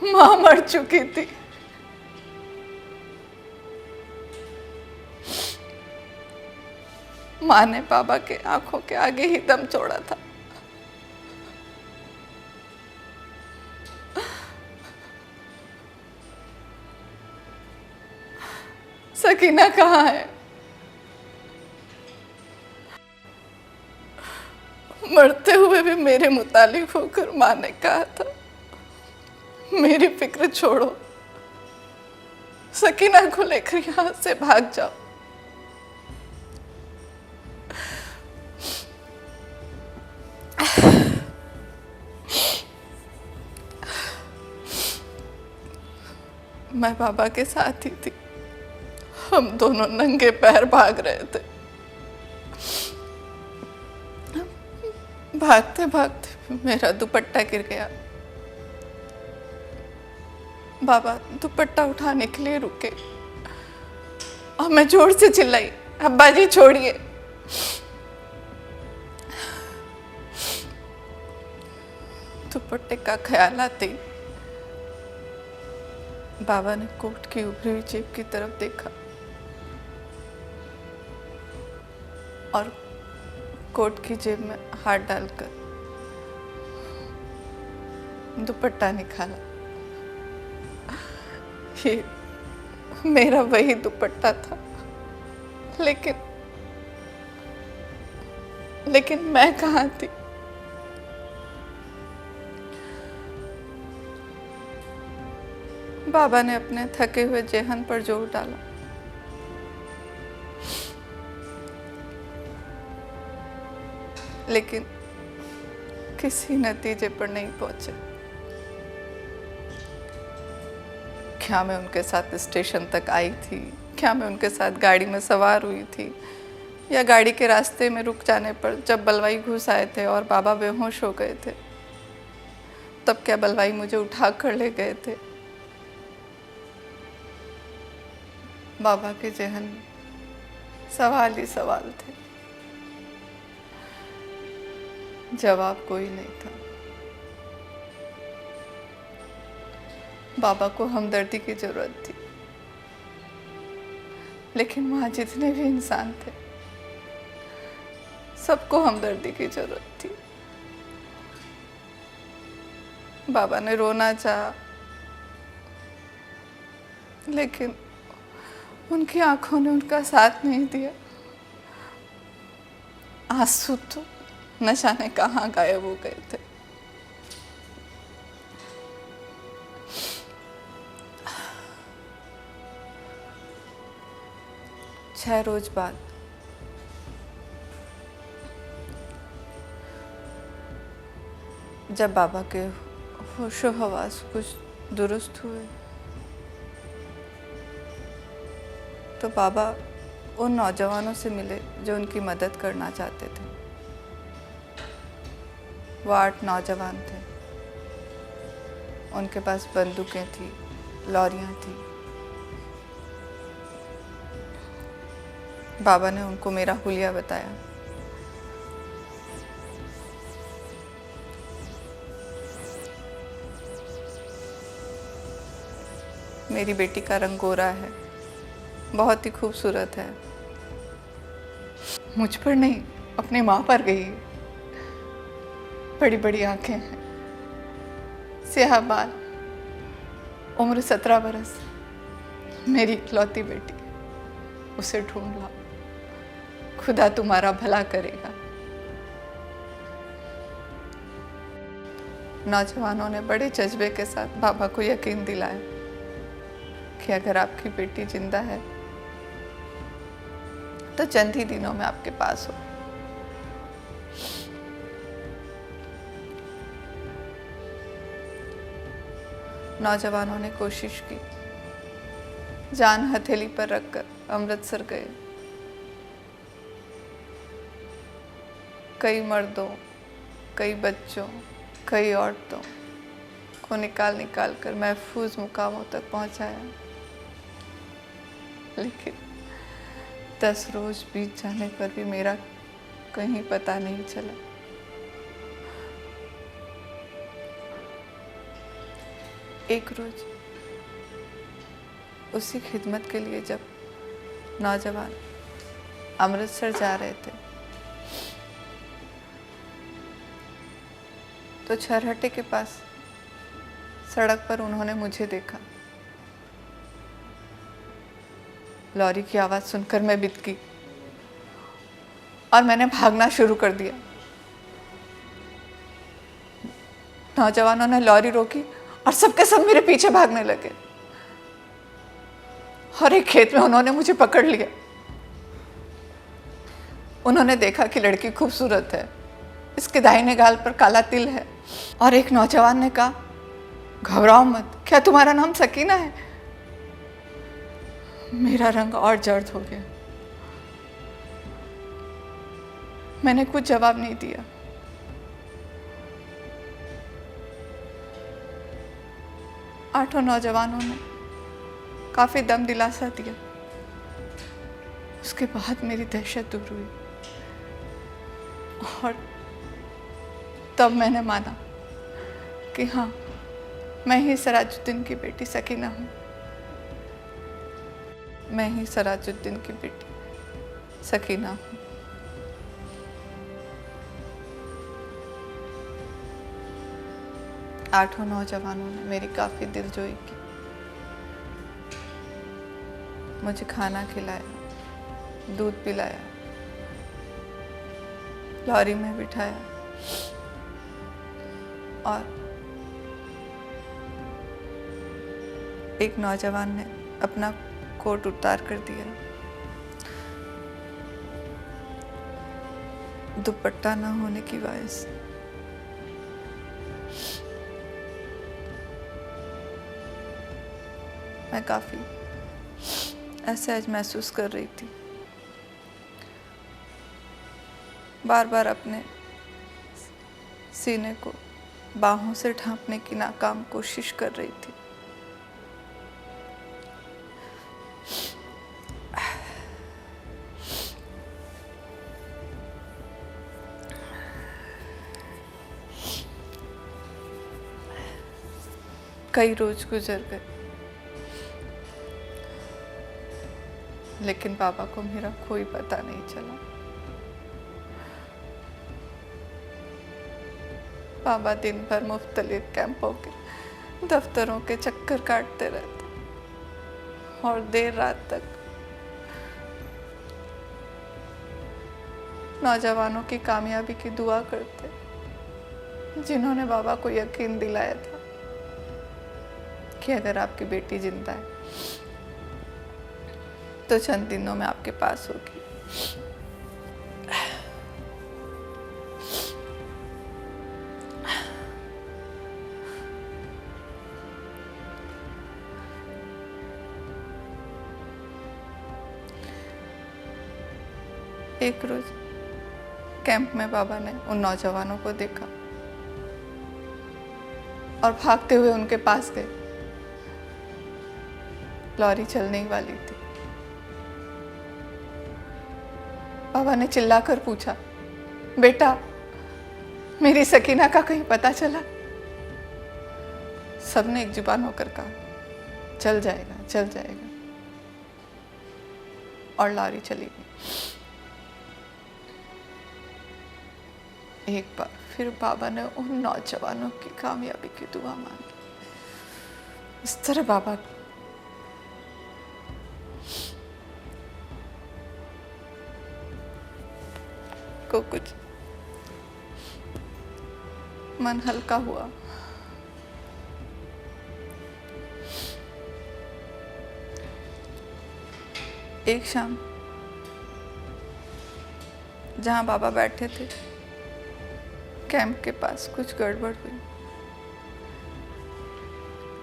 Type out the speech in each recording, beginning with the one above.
माँ मर चुकी थी। माँ ने बाबा के आंखों के आगे ही दम तोड़ा था। सकीना कहाँ है? मरते हुए भी मेरे मुतालिक होकर माँ ने कहा था, मेरी फिक्र छोड़ो, सकीना को लेकर यहां से भाग जाओ। मैं बाबा के साथ ही थी। हम दोनों नंगे पैर भाग रहे थे। भागते भागते मेरा दुपट्टा गिर गया। बाबा दुपट्टा उठाने के लिए रुके और मैं जोर से चिल्लाई, अब्बा जी छोड़िए। दुपट्टे का ख्याल आते ही बाबा ने कोट की उभरी हुई जेब की तरफ देखा और कोट की जेब में हाथ डालकर दुपट्टा निकाला। ये मेरा वही दुपट्टा था, लेकिन मैं कहाँ थी? बाबा ने अपने थके हुए जेहन पर जोर डाला। लेकिन किसी नतीजे पर नहीं पहुंचे। क्या मैं उनके साथ स्टेशन तक आई थी? क्या मैं उनके साथ गाड़ी में सवार हुई थी? या गाड़ी के रास्ते में रुक जाने पर जब बलवाई घुस आए थे और बाबा बेहोश हो गए थे, तब क्या बलवाई मुझे उठा कर ले गए थे? बाबा के जहन में सवाल ही सवाल थे, जवाब कोई नहीं था। बाबा को हमदर्दी की जरूरत थी, लेकिन वहां जितने भी इंसान थे, सबको हमदर्दी की जरूरत थी। बाबा ने रोना चाहा, लेकिन उनकी आंखों ने उनका साथ नहीं दिया। आंसू तो न जाने कहाँ गायब हो गए थे। 6 रोज बाद जब बाबा के होशो हवास कुछ दुरुस्त हुए, तो बाबा उन नौजवानों से मिले जो उनकी मदद करना चाहते थे। वो 8 नौजवान थे। उनके पास बंदूकें थी, लॉरियां थी। बाबा ने उनको मेरा हुलिया बताया। मेरी बेटी का रंग गोरा है, बहुत ही खूबसूरत है। मुझ पर नहीं, अपनी माँ पर गई। बड़ी बड़ी आंखें हैं, स्याह बाल, उम्र 17 बरस। मेरी इकलौती बेटी, उसे ढूंढ लाओ, खुदा तुम्हारा भला करेगा। नौजवानों ने बड़े जज्बे के साथ बाबा को यकीन दिलाया कि अगर आपकी बेटी जिंदा है तो चंद ही दिनों में आपके पास हो। नौजवानों ने कोशिश की, जान हथेली पर रखकर अमृतसर गए। कई मर्दों, कई बच्चों, कई औरतों को निकाल निकाल कर महफूज मुकामों तक पहुंचाया। लेकिन 10 रोज बीत जाने पर भी मेरा कहीं पता नहीं चला। एक रोज उसी खिदमत के लिए जब नौजवान अमृतसर जा रहे थे तो छरहटे के पास सड़क पर उन्होंने मुझे देखा। लॉरी की आवाज़ सुनकर मैं बित गई और मैंने भागना शुरू कर दिया। नौजवानों ने लॉरी रोकी और सबके सब मेरे पीछे भागने लगे और एक खेत में उन्होंने मुझे पकड़ लिया। उन्होंने देखा कि लड़की खूबसूरत है, इसके दाहिने गाल पर काला तिल है, और एक नौजवान ने कहा, घबराओ मत, क्या तुम्हारा नाम सकीना है? मेरा रंग और जर्द हो गया। मैंने कुछ जवाब नहीं दिया। आठों नौजवानों ने काफी दम दिलासा दिया। उसके बाद मेरी दहशत दूर हुई और तब मैंने माना कि हाँ, मैं ही सराजुद्दीन की बेटी सकीना हूँ। मैं ही सराजुद्दीन की बेटी सकीना हूँ। आठों नौजवानों ने मेरी काफी दिलजोई की, मुझे खाना खिलाया, दूध पिलाया, लॉरी में बिठाया और एक नौजवान ने अपना कोट उतार कर दिया। दुपट्टा न होने की वजह से मैं काफी असहज महसूस कर रही थी। बार बार अपने सीने को बाहों से ढांपने की नाकाम कोशिश कर रही थी। कई रोज गुजर गए, लेकिन पापा को मेरा कोई पता नहीं चला। पापा दिन भर मुख्तलिफ कैंपों के दफ्तरों के चक्कर काटते रहते और देर रात तक नौजवानों की कामयाबी की दुआ करते, जिन्होंने बाबा को यकीन दिलाया था कि अगर आपकी बेटी जिंदा है तो चंद दिनों में आपके पास होगी। एक रोज कैंप में बाबा ने उन नौजवानों को देखा और भागते हुए उनके पास गए। लॉरी चलने ही वाली थी। बाबा ने चिल्लाकर पूछा, बेटा, मेरी सकीना का कहीं पता चला? सबने एक जुबान होकर कहा, चल जाएगा, चल जाएगा। और लॉरी चली गई। एक बार फिर बाबा ने उन नौजवानों की कामयाबी की दुआ मांगी। इस तरह बाबा को कुछ मन हल्का हुआ। एक शाम जहां बाबा बैठे थे, कैंप के पास कुछ गड़बड़ हुई।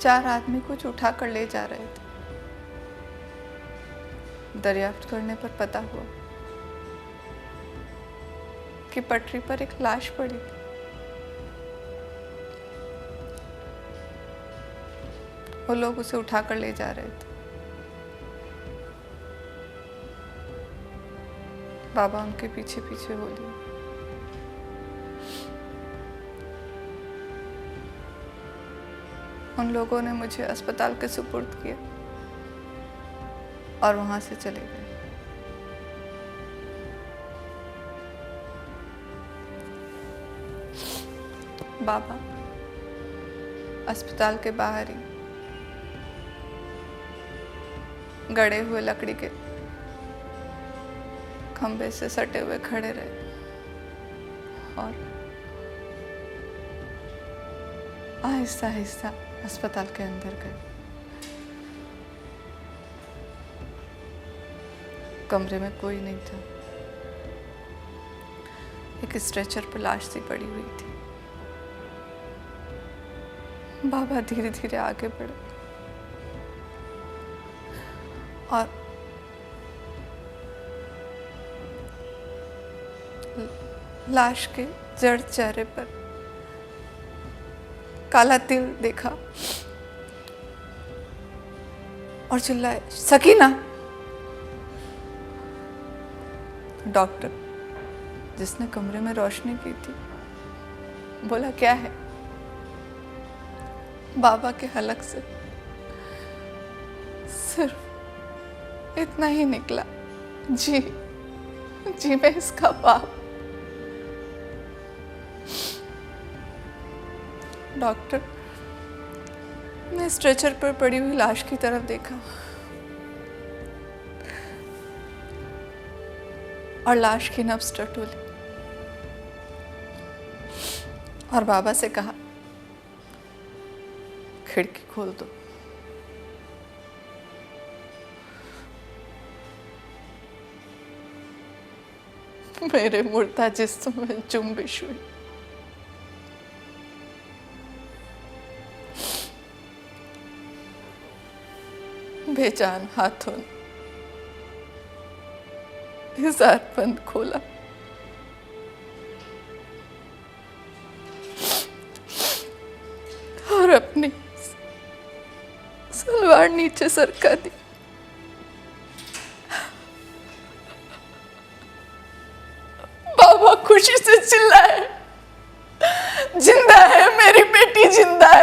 4 आदमी कुछ उठाकर ले जा रहे थे। दरियाफ्त करने पर पता हुआ कि पटरी पर एक लाश पड़ी थी। वो लोग उसे उठाकर ले जा रहे थे। बाबा उनके पीछे पीछे हो लिए। उन लोगों ने मुझे अस्पताल के सुपुर्द किया और वहां से चले गए। बाबा अस्पताल के बाहर ही गड़े हुए लकड़ी के खंबे से सटे हुए खड़े रहे और आहिस्ता आहिस्ता अस्पताल के अंदर गए। कमरे में कोई नहीं था। एक स्ट्रेचर पर लाश सी पड़ी हुई थी। बाबा धीरे धीरे आगे बढ़े और लाश के जड़ चेहरे पर काला तिल देखा और चिल्लाए, सकीना। डॉक्टर जिसने कमरे में रोशनी की थी बोला, क्या है? बाबा के हलक से सिर्फ इतना ही निकला, जी जी मैं इसका बाप। डॉक्टर ने स्ट्रेचर पर पड़ी हुई लाश की तरफ देखा और लाश की नब्ज टटोली और बाबा से कहा, खिड़की खोल दो। मेरे मुर्दा जिस्म में जुम्बिश हुई। बेजान हाथों ने इज़ार बंद खोला और अपनी सलवार नीचे सरका दी। बाबा खुशी से चिल्लाए, जिंदा है, मेरी बेटी जिंदा है।